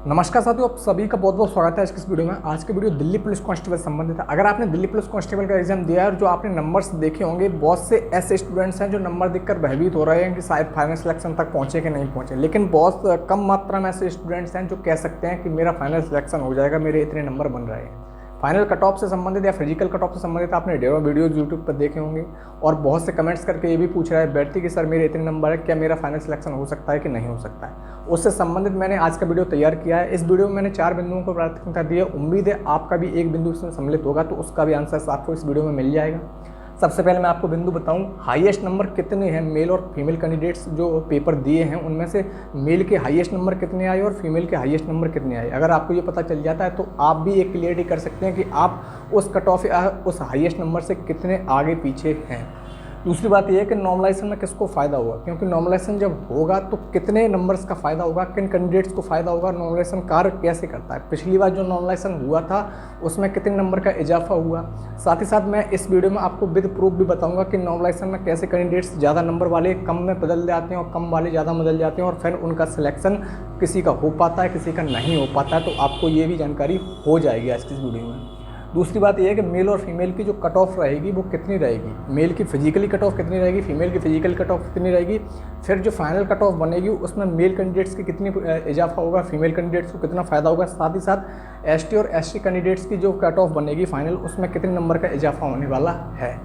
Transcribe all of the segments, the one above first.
नमस्कार साथियों, आप सभी का बहुत बहुत स्वागत है आज की इस वीडियो में। आज की वीडियो दिल्ली पुलिस कांस्टेबल से संबंधित है। अगर आपने दिल्ली पुलिस कांस्टेबल का एग्जाम दिया है और जो आपने नंबर्स देखे होंगे, बहुत से ऐसे स्टूडेंट्स हैं जो नंबर देखकर भयभीत हो रहे हैं कि शायद फाइनल सिलेक्शन तक पहुंचे कि नहीं पहुंचे। लेकिन बहुत कम मात्रा में ऐसे स्टूडेंट्स हैं जो कह सकते हैं कि मेरा फाइनल सिलेक्शन हो जाएगा, मेरे इतने नंबर बन रहे हैं। फाइनल कट ऑफ से संबंधित या फिजिकल कट ऑफ से संबंधित आपने ढेरों वीडियोज यूट्यूब पर देखे होंगे और बहुत से कमेंट्स करके ये भी पूछ रहा है व्यक्ति कि सर मेरे इतने नंबर है, क्या मेरा फाइनल सिलेक्शन हो सकता है कि नहीं हो सकता है। उससे संबंधित मैंने आज का वीडियो तैयार किया है। इस वीडियो में मैंने 4 बिंदुओं को प्राथमिकता दी है। उम्मीद है आपका भी एक बिंदु इसमें सम्मिलित होगा, तो उसका भी आंसर आपको इस वीडियो में मिल जाएगा। सबसे पहले मैं आपको बिंदु बताऊं, हाईएस्ट नंबर कितने हैं मेल और फीमेल कैंडिडेट्स जो पेपर दिए हैं उनमें से मेल के हाईएस्ट नंबर कितने आए और फीमेल के हाईएस्ट नंबर कितने आए। अगर आपको ये पता चल जाता है तो आप भी एक क्लियरिटी कर सकते हैं कि आप उस कट ऑफ या उस हाईएस्ट नंबर से कितने आगे पीछे हैं। दूसरी बात यह है कि नॉर्मलाइजेशन में किसको फ़ायदा होगा, क्योंकि नॉर्मलाइजेशन जब होगा तो कितने नंबर्स का फ़ायदा होगा, किन कैंडिडेट्स को फ़ायदा होगा, नॉर्मलाइजेशन कार्य कैसे करता है। पिछली बार जो नॉर्मलाइजेशन हुआ था उसमें कितने नंबर का इजाफा हुआ। साथ ही साथ मैं इस वीडियो में आपको विद प्रूफ भी बताऊंगा कि नॉर्मलाइजेशन में कैसे कैंडिडेट्स ज़्यादा नंबर वाले कम में बदल जाते हैं और कम वाले ज़्यादा बदल जाते हैं और फिर उनका सिलेक्शन किसी का हो पाता है, किसी का नहीं हो पाता है। तो आपको ये भी जानकारी हो जाएगी आज की इस वीडियो में। दूसरी बात यह है कि मेल और फीमेल की जो कट ऑफ रहेगी वो कितनी रहेगी। मेल की फिजिकली कट ऑफ कितनी रहेगी, फीमेल की फिजिकल कट ऑफ कितनी रहेगी। फिर जो फाइनल कट ऑफ बनेगी उसमें मेल कैंडिडेट्स की कितनी इजाफा होगा, फीमेल कैंडिडेट्स को कितना फ़ायदा होगा। साथ ही साथ एसटी और एसटी कैंडिडेट्स की जो कट ऑफ बनेगी फाइनल, उसमें कितने नंबर का इजाफा होने वाला है।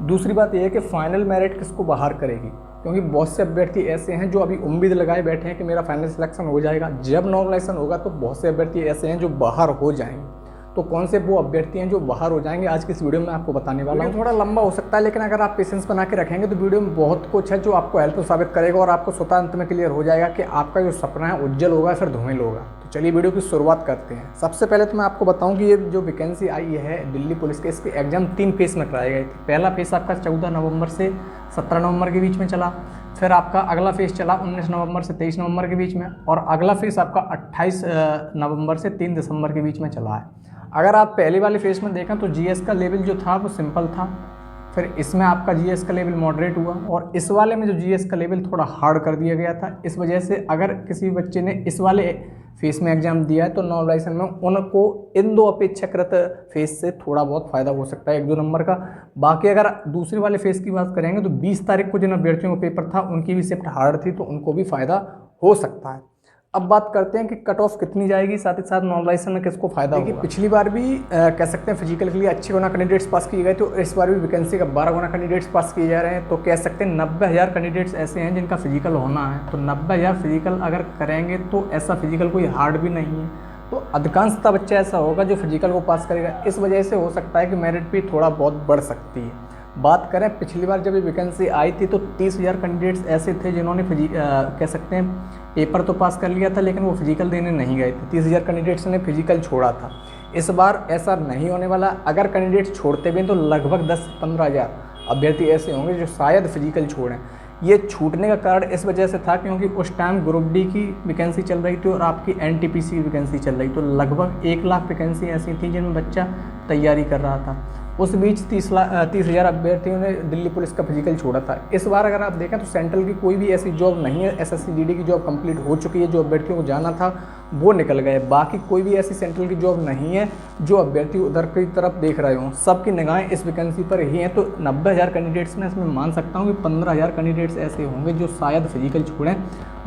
दूसरी बात यह है कि फाइनल मेरिट किसको बाहर करेगी, क्योंकि बहुत से अभ्यर्थी ऐसे हैं जो अभी उम्मीद लगाए बैठे हैं कि मेरा फाइनल सिलेक्शन हो जाएगा। जब नॉर्मलाइजेशन होगा तो बहुत से अभ्यर्थी ऐसे हैं जो बाहर हो जाएंगे। तो कौन से वो अभ्यर्थी हैं जो बाहर हो जाएंगे, आज की इस वीडियो में आपको बताने वाला हूँ। थोड़ा लंबा हो सकता है, लेकिन अगर आप पेशेंस बना के रखेंगे तो वीडियो में बहुत कुछ है जो आपको हेल्प साबित करेगा और आपको स्वतः अंत में क्लियर हो जाएगा कि आपका जो सपना है उज्जवल होगा फिर धूमिल होगा। तो चलिए वीडियो की शुरुआत करते हैं। सबसे पहले तो मैं आपको बताऊं कि ये जो वैकेंसी आई है दिल्ली पुलिस के, इसके एग्जाम 3 फेज में कराए गए थे। पहला फेज आपका 14 नवंबर से 17 नवंबर के बीच में चला। फिर आपका अगला फेज चला 19 नवंबर से 23 नवंबर के बीच में, और अगला फेज आपका 28 नवंबर से 3 दिसंबर के बीच में चला है। अगर आप पहले वाले फेज में देखें तो जीएस का लेवल जो था वो सिंपल था, फिर इसमें आपका जीएस का लेवल मॉडरेट हुआ, और इस वाले में जो जीएस का लेवल थोड़ा हार्ड कर दिया गया था। इस वजह से अगर किसी बच्चे ने इस वाले फेज में एग्जाम दिया है तो नॉर्मलाइजेशन में उनको इन 2 अपेक्षाकृत फेज से थोड़ा बहुत फ़ायदा हो सकता है, 1-2 नंबर का। बाकी अगर दूसरे वाले फेज की बात करेंगे तो 20 तारीख को जिन अभ्यर्थियों का पेपर था उनकी भी शिफ्ट हार्ड थी, तो उनको भी फ़ायदा हो सकता है। अब बात करते हैं कि कट ऑफ कितनी जाएगी, साथ ही साथ नॉर्मलाइजेशन में किसको फायदा होगा। पिछली बार भी कह सकते हैं फिजिकल के लिए अच्छे गुना कैंडिडेट्स पास किए गए, तो इस बार भी वैकेंसी का 12 गुना कैंडिडेट्स पास किए जा रहे हैं। तो कह सकते हैं 90,000 कैंडिडेट्स ऐसे हैं जिनका फिजिकल होना है। तो 90,000 फिजिकल अगर करेंगे तो ऐसा फिजिकल कोई हार्ड भी नहीं है, तो अधिकांशतः बच्चा ऐसा होगा जो फिजिकल को पास करेगा। इस वजह से हो सकता है कि मेरिट भी थोड़ा बहुत बढ़ सकती है। बात करें पिछली बार जब ये वैकेंसी आई थी तो 30,000 कैंडिडेट्स ऐसे थे जिन्होंने कह सकते हैं पेपर तो पास कर लिया था, लेकिन वो फिजिकल देने नहीं गए थे। 30,000 कैंडिडेट्स ने फिजिकल छोड़ा था। इस बार ऐसा नहीं होने वाला। अगर कैंडिडेट्स छोड़ते भी हैं तो लगभग 10 से 15,000 अभ्यर्थी ऐसे होंगे जो शायद फिजिकल छोड़ें। ये छूटने का कारण इस वजह से था क्योंकि उस टाइम ग्रुप डी की वैकेंसी चल रही थी और आपकी एनटीपीसी की वैकेंसी चल रही, तो लगभग 1 लाख वैकेंसी ऐसी थी जिनमें बच्चा तैयारी कर रहा था। उस बीच 30,000 अभ्यर्थियों ने दिल्ली पुलिस का फिजिकल छोड़ा था। इस बार अगर आप देखें तो सेंट्रल की कोई भी ऐसी जॉब नहीं है, एसएससी जीडी की जॉब कंप्लीट हो चुकी है। जो अभ्यर्थियों को जाना था वो निकल गए। बाकी कोई भी ऐसी सेंट्रल की जॉब नहीं है जो अभ्यर्थी उधर की तरफ देख रहे हों। सबकी निगाहें इस वैकेंसी पर ही हैं। तो 90,000 कैंडिडेट्स में इसमें मान सकता हूँ कि 15,000 कैंडिडेट्स ऐसे होंगे जो शायद फिजिकल छोड़ें,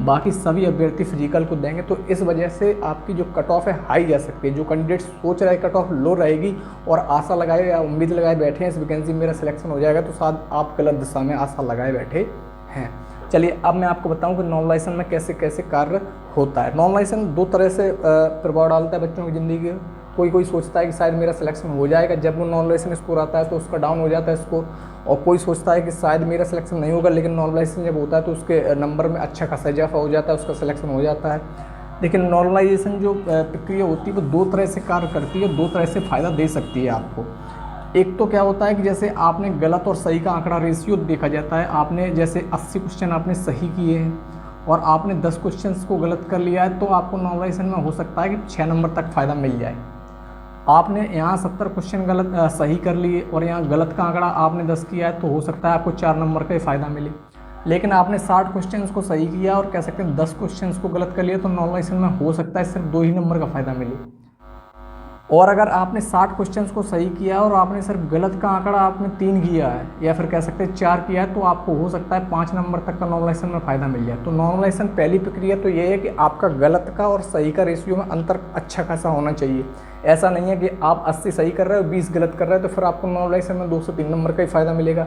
बाकी सभी अभ्यर्थी फिजिकल को देंगे। तो इस वजह से आपकी जो कट ऑफ है हाई जा सकती है। जो कैंडिडेट्स सोच रहे कट ऑफ लो रहेगी और आशा लगाए या उम्मीद लगाए बैठे हैं इस वैकेंसी में मेरा सिलेक्शन हो जाएगा, तो शायद आप गलत दिशा में आशा लगाए बैठे हैं। चलिए अब मैं आपको बताऊं कि नॉर्मलाइजेशन में कैसे कैसे कार्य होता है। नॉर्मलाइजेशन 2 तरह से प्रभाव डालता है बच्चों की ज़िंदगी। कोई सोचता है कि शायद मेरा सिलेक्शन हो जाएगा, जब वो नॉर्मलाइजेशन स्कोर आता है तो उसका डाउन हो जाता है स्कोर। और कोई सोचता है कि शायद मेरा सिलेक्शन नहीं होगा, लेकिन नॉर्मलाइजेशन जब होता है तो उसके नंबर में अच्छा खासा इजाफा हो जाता है, उसका सिलेक्शन हो जाता है। लेकिन नॉर्मलाइजेशन जो प्रक्रिया होती है वो 2 तरह से कार्य करती है, 2 तरह से फ़ायदा दे सकती है आपको। एक तो क्या होता है कि जैसे आपने गलत और सही का आंकड़ा रेशियो देखा जाता है। आपने जैसे 80 क्वेश्चन आपने सही किए हैं और आपने 10 क्वेश्चंस को गलत कर लिया है, तो आपको नॉर्मलाइजेशन में हो सकता है कि 6 नंबर तक फ़ायदा मिल जाए। आपने यहाँ 70 क्वेश्चन सही कर लिए और यहाँ गलत का आंकड़ा आपने 10 किया है, तो हो सकता है आपको 4 नंबर का फ़ायदा मिले। लेकिन आपने 60 क्वेश्चंस को सही किया और कह सकते हैं 10 क्वेश्चंस को गलत कर लिया, तो नॉर्मलाइजेशन में हो सकता है सिर्फ 2 ही नंबर का फ़ायदा मिले। और अगर आपने 60 क्वेश्चंस को सही किया और आपने सिर्फ गलत का आंकड़ा आपने 3 किया है या फिर कह सकते हैं 4 किया है, तो आपको हो सकता है 5 नंबर तक का नॉर्मलाइजेशन में फ़ायदा मिल जाए। तो नॉर्मलाइजेशन पहली प्रक्रिया तो ये है कि आपका गलत का और सही का रेशियो में अंतर अच्छा खासा होना चाहिए। ऐसा नहीं है कि आप 80 सही कर रहे हो 20 गलत कर रहे हो तो फिर आपको नॉर्मलाइजेशन में 2 से 3 नंबर का ही फ़ायदा मिलेगा।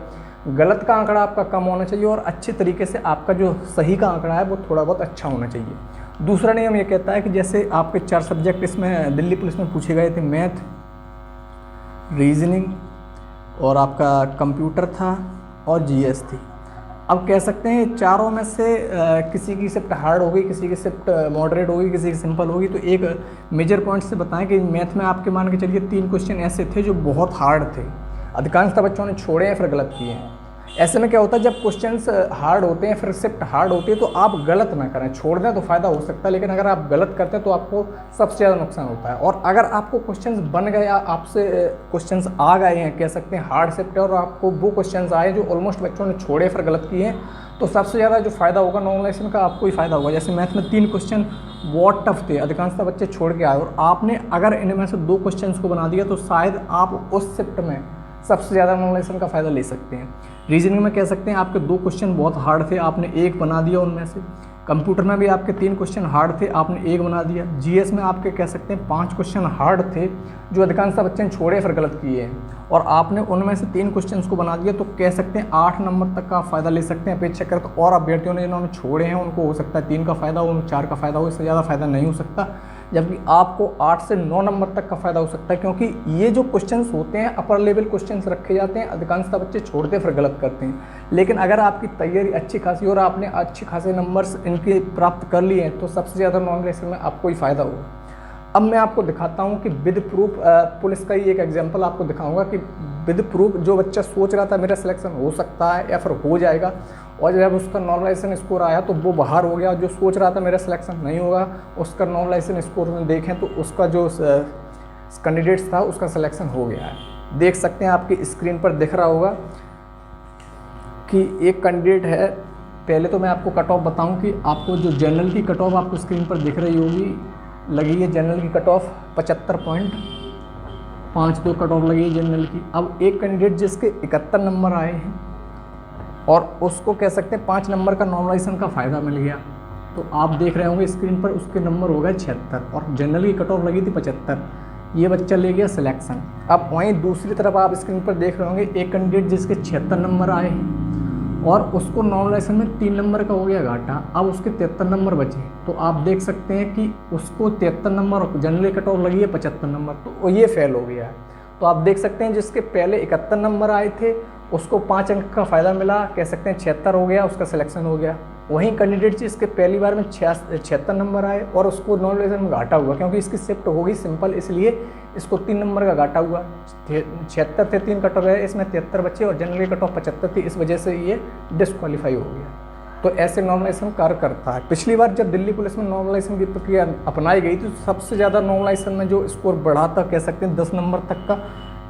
गलत का आंकड़ा आपका कम होना चाहिए और अच्छे तरीके से आपका जो सही का आंकड़ा है वो थोड़ा बहुत अच्छा होना चाहिए। दूसरा नियम ये कहता है कि जैसे आपके 4 सब्जेक्ट इसमें दिल्ली पुलिस में पूछे गए थे, मैथ, रीजनिंग और आपका कंप्यूटर था और जीएस थी। अब कह सकते हैं चारों में से किसी की शिफ्ट हार्ड होगी, किसी की शिफ्ट मॉडरेट होगी, किसी की सिंपल होगी। तो एक मेजर पॉइंट से बताएं कि मैथ में आपके मान के चलिए 3 क्वेश्चन ऐसे थे जो बहुत हार्ड थे, अधिकांशतः बच्चों ने छोड़े हैं फिर गलत किए हैं। ऐसे में क्या होता है, जब क्वेश्चंस हार्ड होते हैं फिर शिफ्ट हार्ड होती है तो आप गलत ना करें, छोड़ दें तो फ़ायदा हो सकता है, लेकिन अगर आप गलत करते हैं तो आपको सबसे ज़्यादा नुकसान होता है। और अगर आपको क्वेश्चंस बन गए, आपसे क्वेश्चंस आ गए हैं, कह सकते हैं हार्ड शिफ्ट है, और आपको वो क्वेश्चंस आए जो ऑलमोस्ट बच्चों ने छोड़े फिर गलत किए हैं, तो सबसे ज़्यादा जो फ़ायदा होगा नॉर्मलाइजेशन का आपको ही फ़ायदा होगा। जैसे मैथ में 3 क्वेश्चन बहुत टफ थे, अधिकांशतः बच्चे छोड़ के आए, और आपने अगर इनमें से 2 क्वेश्चन को बना दिया तो शायद आप उस शिफ्ट में सबसे ज़्यादा नॉर्मलाइजेशन का फ़ायदा ले सकते हैं। रीजनिंग में कह सकते हैं आपके 2 क्वेश्चन बहुत हार्ड थे, आपने 1 बना दिया उनमें से। कंप्यूटर में भी आपके 3 क्वेश्चन हार्ड थे, आपने 1 बना दिया। जीएस में आपके कह सकते हैं 5 क्वेश्चन हार्ड थे जो अधिकांशतः बच्चे ने छोड़े फिर गलत किए हैं, और आपने उनमें से 3 क्वेश्चन को बना दिया, तो कह सकते हैं 8 नंबर तक का फ़ायदा ले सकते हैं अपेक्षाकृत। तो और अभ्यर्थियों ने जिन्होंने छोड़े हैं उनको हो सकता है 3 का फ़ायदा हो, उनको 4 का फ़ायदा हो, इससे ज़्यादा फ़ायदा नहीं हो सकता। जबकि आपको 8 से 9 नंबर तक का फ़ायदा हो सकता है, क्योंकि ये जो क्वेश्चंस होते हैं अपर लेवल क्वेश्चंस रखे जाते हैं, अधिकांशतः बच्चे छोड़ते फिर गलत करते हैं। लेकिन अगर आपकी तैयारी अच्छी खासी और आपने अच्छे खासे नंबर्स इनके प्राप्त कर लिए हैं तो सबसे ज़्यादा नॉर्मलाइजेशन में आपको ही फ़ायदा होगा। अब मैं आपको दिखाता हूँ कि विद प्रूफ पुलिस का ही एक एग्जाम्पल आपको दिखाऊँगा कि विद प्रूफ जो बच्चा सोच रहा था मेरा सिलेक्शन हो सकता है या फिर हो जाएगा, और जब उसका नॉर्मलाइजेशन स्कोर आया तो वो बाहर हो गया। जो सोच रहा था मेरा सिलेक्शन नहीं होगा, उसका नॉर्मलाइजेशन स्कोर में देखें तो उसका जो कैंडिडेट्स था उसका सिलेक्शन हो गया है। देख सकते हैं आपकी स्क्रीन पर दिख रहा होगा कि एक कैंडिडेट है। पहले तो मैं आपको कट ऑफ बताऊं कि आपको जो जनरल की कट ऑफ आपको स्क्रीन पर दिख रही होगी, लगी है जनरल की कट ऑफ 75.52 कट ऑफ लगी है जनरल की। अब एक कैंडिडेट जिसके 71 नंबर आए हैं और उसको कह सकते हैं 5 नंबर का नॉर्मलाइजेशन का फ़ायदा मिल गया, तो आप देख रहे होंगे स्क्रीन पर उसके नंबर हो गए 76 और जनरल की कट ऑफ लगी थी 75। ये बच्चा ले गया सिलेक्शन। अब वहीं दूसरी तरफ आप स्क्रीन पर देख रहे होंगे एक कैंडिडेट जिसके 76 नंबर आए हैं और उसको नॉर्मलाइजेशन में 3 नंबर का हो गया घाटा, अब उसके 73 नंबर बचे। तो आप देख सकते हैं कि उसको 73 नंबर और जनरल कट ऑफ लगी है 75 नंबर, तो ये फेल हो गया है। तो आप देख सकते हैं जिसके पहले 71 नंबर आए थे उसको 5 अंक का फ़ायदा मिला, कह सकते हैं 76 हो गया, उसका सिलेक्शन हो गया। वहीं कैंडिडेट जिसके पहली बार में 76 नंबर आए और उसको नॉर्मलाइजेशन में घाटा हुआ, क्योंकि इसकी शिफ्ट होगी सिंपल, इसलिए इसको 3 नंबर का घाटा हुआ। 76 थे, 3 कट ऑफ है, इसमें 73 बचे और जनरल कट ऑफ 75 थी, इस वजह से ये डिस्क्वालीफाई हो गया। तो ऐसे नॉर्मलाइजेशन कार्य करता है। पिछली बार जब दिल्ली पुलिस में नॉर्मलाइजेशन की प्रक्रिया अपनाई गई थी तो सबसे ज़्यादा नॉर्मलाइजेशन में जो स्कोर बढ़ा था, कह सकते हैं 10 नंबर तक का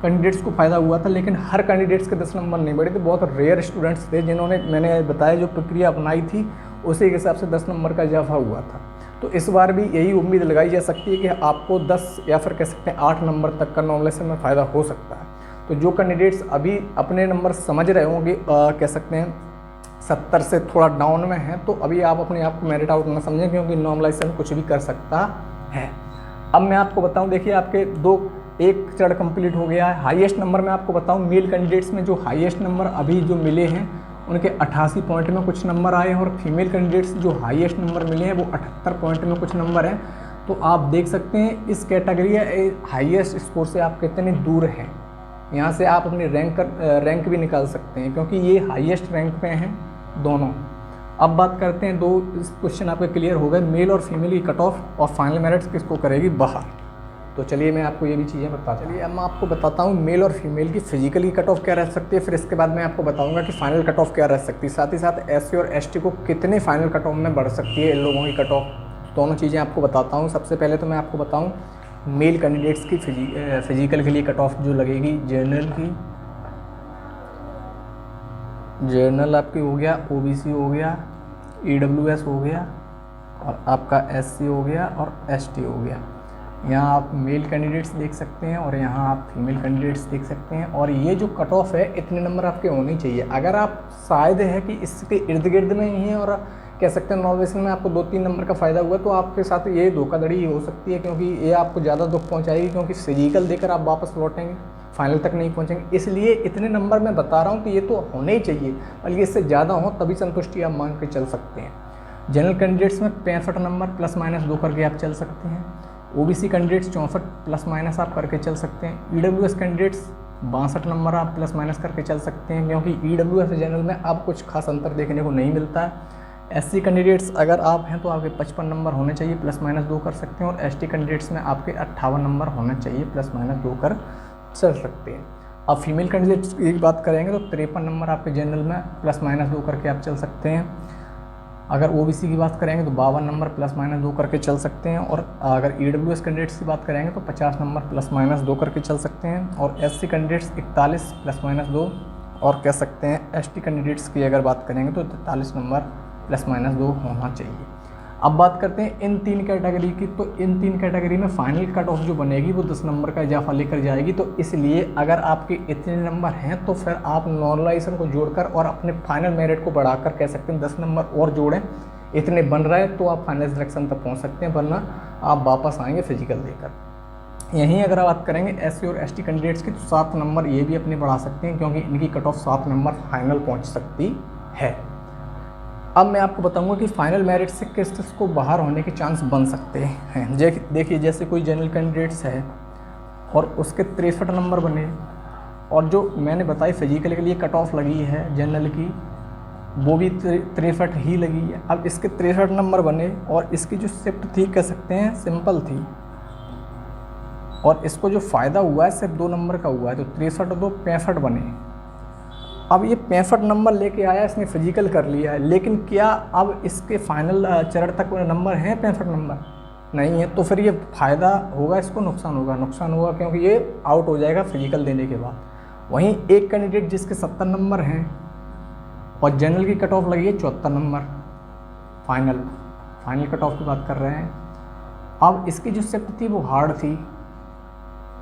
कैंडिडेट्स को फ़ायदा हुआ था, लेकिन हर कैंडिडेट्स के 10 नंबर नहीं बढ़े थे। बहुत रेयर स्टूडेंट्स थे जिन्होंने, मैंने बताया, जो प्रक्रिया अपनाई थी उसी के हिसाब से 10 नंबर का इजाफा हुआ था। तो इस बार भी यही उम्मीद लगाई जा सकती है कि आपको 10 या फिर कह सकते हैं 8 नंबर तक का नॉर्मलाइजेशन में फ़ायदा हो सकता है। तो जो कैंडिडेट्स अभी अपने नंबर समझ रहे होंगे, कह सकते हैं 70 से थोड़ा डाउन में हैं, तो अभी आप अपने आप को मेरिट आउट ना समझें, क्योंकि नॉर्मलाइजेशन कुछ भी कर सकता है। अब मैं आपको बताऊं, देखिए आपके एक चरण कंप्लीट हो गया है। हाईएस्ट नंबर में आपको बताऊं, मेल कैंडिडेट्स में जो हाईएस्ट नंबर अभी जो मिले हैं उनके 88 पॉइंट में कुछ नंबर आए हैं, और फीमेल कैंडिडेट्स जो हाईएस्ट नंबर मिले हैं वो 78 पॉइंट में कुछ नंबर हैं। तो आप देख सकते हैं इस कैटेगरी हाईएस्ट स्कोर से आप कितने दूर हैं। यहाँ से आप अपनी रैंक भी निकाल सकते हैं, क्योंकि ये हाईएस्ट रैंक पे हैं दोनों। अब बात करते हैं, 2 क्वेश्चन आपके क्लियर हो गए, मेल और फीमेल की कट ऑफ और फाइनल मेरिट्स किसको करेगी बाहर। तो चलिए मैं आपको ये भी चीज़ें बताता हूँ। अब मैं आपको बताता हूँ मेल और फीमेल की फिजिकली कट ऑफ क्या रह सकती है, फिर इसके बाद मैं आपको बताऊँगा कि फाइनल कट ऑफ क्या रह सकती है, साथ ही साथ SC और ST को कितने फाइनल कट ऑफ में बढ़ सकती है इन लोगों की कट ऑफ, दोनों चीज़ें आपको बताता हूँ। सबसे पहले तो मैं आपको बताऊँ मेल कैंडिडेट्स की फिजिकल के लिए कट ऑफ जो लगेगी जनरल की, जनरल आपकी हो गया, ओबीसी हो गया, ईडब्ल्यूएस हो गया, और आपका एससी हो गया और एसटी हो गया। यहाँ आप मेल कैंडिडेट्स देख सकते हैं और यहाँ आप फीमेल कैंडिडेट्स देख सकते हैं। और ये जो कट ऑफ है इतने नंबर आपके होने चाहिए। अगर आप शायद है कि इसके इर्द गिर्द में ही हैं और कह सकते हैं नॉर्वेशन में आपको 2-3 नंबर का फ़ायदा हुआ, तो आपके साथ ये धोखाधड़ी हो सकती है, क्योंकि ये आपको ज़्यादा दुख पहुँचाएगी, क्योंकि फिजिकल देकर आप वापस लौटेंगे, फाइनल तक नहीं पहुँचेंगे। इसलिए इतने नंबर मैं बता रहा हूँ कि ये तो होने ही चाहिए, बल्कि इससे ज़्यादा हो तभी संतुष्टि आप मान के चल सकते हैं। जनरल कैंडिडेट्स में 65 नंबर +- 2 करके आप चल सकते हैं। ओबीसी कैंडिडेट्स 64 +- आप करके चल सकते हैं। ईडब्ल्यूएस कैंडिडेट्स 62 नंबर आप +- करके चल सकते हैं, क्योंकि ईडब्ल्यूएस जनरल में अब कुछ खास अंतर देखने को नहीं मिलता है। एससी कैंडिडेट्स अगर आप हैं तो आपके 55 नंबर होने चाहिए, +- 2 कर सकते हैं। और एसटी कैंडिडेट्स में आपके 58 नंबर होने चाहिए, +- 2 कर चल सकते हैं। अब फीमेल कैंडिडेट्स की बात करेंगे तो 53 नंबर आपके जनरल में +- 2 करके आप चल सकते हैं। अगर ओबीसी की बात करेंगे तो 52 नंबर +- 2 करके चल सकते हैं। और अगर ईडब्ल्यूएस कैंडिडेट्स की बात करेंगे तो 50 नंबर +- 2 करके चल सकते हैं। और एससी कैंडिडेट्स 41 +- 2, और कह सकते हैं एसटी कैंडिडेट्स की अगर बात करेंगे तो 43 नंबर +- 2 होना चाहिए। अब बात करते हैं इन 3 कैटेगरी की। तो इन 3 कैटेगरी में फाइनल कट ऑफ जो बनेगी वो 10 नंबर का इजाफा लेकर जाएगी। तो इसलिए अगर आपके इतने नंबर हैं तो फिर आप नॉर्मलाइजेशन को जोड़कर और अपने फाइनल मेरिट को बढ़ाकर कह सकते हैं 10 नंबर और जोड़ें। इतने बन रहे हैं तो आप फाइनल सिलेक्शन तक पहुंच सकते हैं, वरना आप वापस आएंगे फिजिकल देकर। यहीं अगर बात करेंगे एससी और एसटी कैंडिडेट्स की तो 7 नंबर ये भी अपने बढ़ा सकते हैं, क्योंकि इनकी कट ऑफ 7 नंबर फाइनल पहुँच सकती है। अब मैं आपको बताऊंगा कि फाइनल मेरिट से किस किस को बाहर होने के चांस बन सकते हैं। देखिए, जैसे कोई जनरल कैंडिडेट्स है और उसके 63 नंबर बने, और जो मैंने बताई फिजिकल के लिए कट ऑफ लगी है जनरल की, वो भी 63 ही लगी है। अब इसके 63 नंबर बने और इसकी जो शिफ्ट थी कह सकते हैं सिंपल थी, और इसको जो फ़ायदा हुआ है सिर्फ 2 नंबर का हुआ है, तो 63 2 65 बने। अब ये 65 नंबर लेके आया, इसने फिजिकल कर लिया है, लेकिन क्या अब इसके फाइनल चरण तक नंबर हैं 65 नंबर? नहीं है। तो फिर ये फ़ायदा होगा इसको, नुकसान होगा? नुकसान होगा, क्योंकि ये आउट हो जाएगा फिजिकल देने के बाद। वहीं एक कैंडिडेट जिसके 70 नंबर हैं और जनरल की कट ऑफ लगी है 74 नंबर, फाइनल कट ऑफ की बात कर रहे हैं। अब इसकी जो शिफ्ट थी वो हार्ड थी,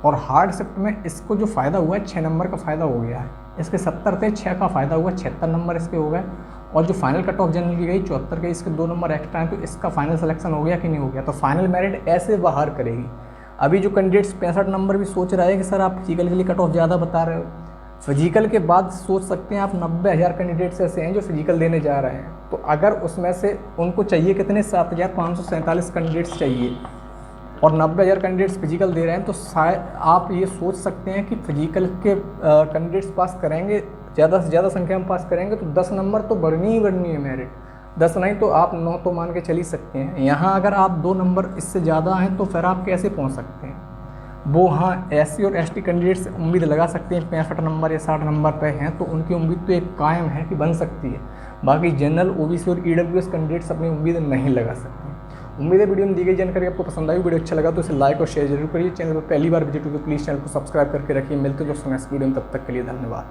और हार्ड शिफ्ट में इसको जो फ़ायदा हुआ है 6 नंबर का फ़ायदा हो गया है। इसके 70 थे, 6 का फ़ायदा हुआ, 76 नंबर इसके हो गए। और जो फाइनल कट ऑफ जनरल की गई 74 के, इसके 2 नंबर एक्स्ट्रा हैं, तो इसका फाइनल सिलेक्शन हो गया कि नहीं हो गया? तो फाइनल मेरिट ऐसे बाहर करेगी। अभी जो कैंडिडेट्स 65 नंबर भी सोच रहा है कि सर आप फिजिकल के लिए कट ऑफ ज़्यादा बता रहे हो, फिजिकल के बाद सोच सकते हैं आप 90,000 कैंडिडेट्स ऐसे हैं जो फिजिकल देने जा रहे हैं। तो अगर उसमें से उनको चाहिए कितने, 7,547 कैंडिडेट्स चाहिए, और 90,000 कैंडिडेट्स फिजिकल दे रहे हैं, तो शायद आप ये सोच सकते हैं कि फिजिकल के कैंडिडेट्स पास करेंगे, ज़्यादा से ज़्यादा संख्या में पास करेंगे तो 10 नंबर तो बढ़नी ही बढ़नी है मेरिट। 10 नहीं तो आप 9 तो मान के चल ही सकते हैं। यहाँ अगर आप 2 नंबर इससे ज़्यादा हैं तो फिर आप कैसे पहुँच सकते हैं? वो हाँ, एससी और एसटी कैंडिडेट्स उम्मीद लगा सकते हैं 65 नंबर या 60 नंबर पे हैं, तो उनकी उम्मीद तो एक कायम है कि बन सकती है। बाकी जनरल, ओबीसी और ईडब्ल्यूएस कैंडिडेट्स अपनी उम्मीद नहीं लगा सकते। उम्मीद है वीडियो में दी गई जानकारी आपको पसंद आई। वीडियो अच्छा लगा तो इसे लाइक और शेयर जरूर करिए। चैनल पर पहली बार विजिट हो तो प्लीज़ चैनल को सब्सक्राइब करके रखिए। मिलते हैं दोस्तों नेक्स्ट वीडियो में, तब तक के लिए धन्यवाद।